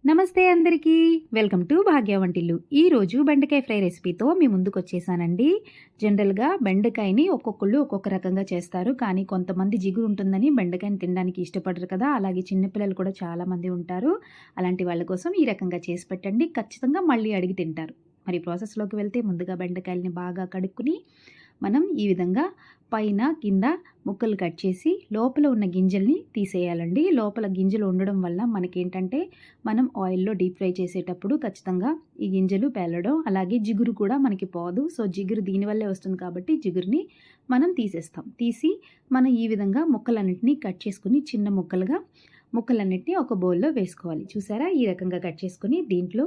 నమస్తే అందరికీ, welcome to భాగ్య వంటిల్లు. ఈరోజు బెండకాయ ఫ్రై రెసిపీతో మీ ముందుకు వచ్చేసానండి. జనరల్గా బెండకాయని ఒక్కొక్కళ్ళు ఒక్కొక్క రకంగా చేస్తారు, కానీ కొంతమంది జిగురు ఉంటుందని బెండకాయని తినడానికి ఇష్టపడరు కదా. అలాగే చిన్నపిల్లలు కూడా చాలామంది ఉంటారు. అలాంటి వాళ్ళ కోసం ఈ రకంగా చేసి పెట్టండి, ఖచ్చితంగా మళ్ళీ అడిగి తింటారు. మరి ప్రాసెస్లోకి వెళ్తే ముందుగా బెండకాయలని బాగా కడుక్కుని మనం ఈ విధంగా పైన కింద ముక్కలు కట్ చేసి లోపల ఉన్న గింజల్ని తీసేయాలండి. లోపల గింజలు ఉండడం వల్ల మనకేంటంటే మనం ఆయిల్లో డీప్ ఫ్రై చేసేటప్పుడు ఖచ్చితంగా ఈ గింజలు పేలడం, అలాగే జిగురు కూడా మనకి పోదు. సో జిగురు దీనివల్లే వస్తుంది కాబట్టి జిగురుని మనం తీసేస్తాం. తీసి మనం ఈ విధంగా ముక్కలన్నింటినీ కట్ చేసుకుని చిన్న ముక్కలన్నింటినీ ఒక బౌల్లో వేసుకోవాలి. చూసారా, ఈ రకంగా కట్ చేసుకుని దీంట్లో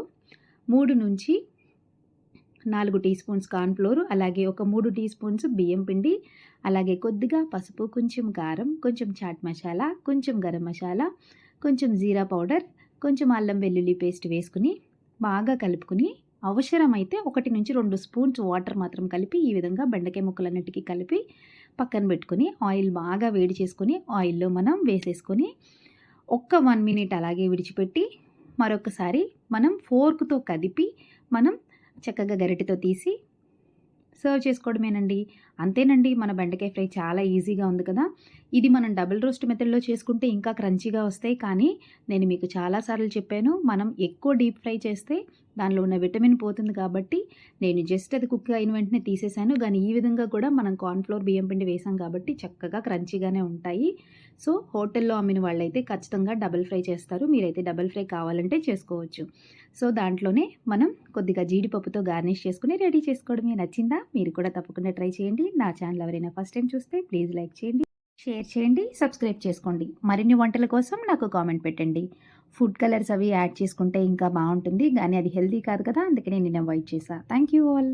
3 నుంచి 4 టీ స్పూన్స్ కార్న్ఫ్లోర్, అలాగే ఒక 3 టీ స్పూన్స్ బియ్యం పిండి, అలాగే కొద్దిగా పసుపు, కొంచెం కారం, కొంచెం చాట్ మసాలా, కొంచెం గరం మసాలా, కొంచెం జీరా పౌడర్, కొంచెం అల్లం వెల్లుల్లి పేస్ట్ వేసుకుని బాగా కలుపుకుని అవసరమైతే 1 నుంచి 2 స్పూన్స్ వాటర్ మాత్రం కలిపి ఈ విధంగా బెండకాయ ముక్కలన్నిటికీ కలిపి పక్కన పెట్టుకుని ఆయిల్ బాగా వేడి చేసుకొని ఆయిల్లో మనం వేసేసుకొని ఒక్క 1 మినిట్ అలాగే విడిచిపెట్టి మరొకసారి మనం ఫోర్క్తో కదిపి మనం చక్కగా గరిటెతో తీసి సర్వ్ చేసుకోవడమేనండి. అంతేనండి, మన బెండకాయ ఫ్రై చాలా ఈజీగా ఉంది కదా. ఇది మనం డబుల్ రోస్ట్ మెథడ్లో చేసుకుంటే ఇంకా క్రంచీగా వస్తాయి, కానీ నేను మీకు చాలాసార్లు చెప్పాను, మనం ఎక్కువ డీప్ ఫ్రై చేస్తే దానిలో ఉన్న విటమిన్ పోతుంది కాబట్టి నేను జస్ట్ అది కుక్ అయిన వెంటనే తీసేసాను. కానీ ఈ విధంగా కూడా మనం కార్న్ఫ్లోర్ బియ్యం పిండి వేసాం కాబట్టి చక్కగా క్రంచీగానే ఉంటాయి. సో హోటల్లో అమ్మిన వాళ్ళైతే ఖచ్చితంగా డబుల్ ఫ్రై చేస్తారు, మీరైతే డబుల్ ఫ్రై కావాలంటే చేసుకోవచ్చు. సో దాంట్లోనే మనం కొద్దిగా జీడిపప్పుతో గార్నిష్ చేసుకుని రెడీ చేసుకోవడమే. నచ్చిందా? మీరు కూడా తప్పకుండా ట్రై చేయండి. నా ఛానల్ ఎవరైనా ఫస్ట్ టైం చూస్తే ప్లీజ్ లైక్ చేయండి, షేర్ చేయండి, సబ్స్క్రైబ్ చేసుకోండి. మరిన్ని వంటల కోసం నాకు కామెంట్ పెట్టండి. ఫుడ్ కలర్స్ అవి యాడ్ చేసుకుంటే ఇంకా బాగుంటుంది, కానీ అది హెల్తీ కాదు కదా, అందుకనే నేను అవాయిడ్ చేశాను. Thank you all.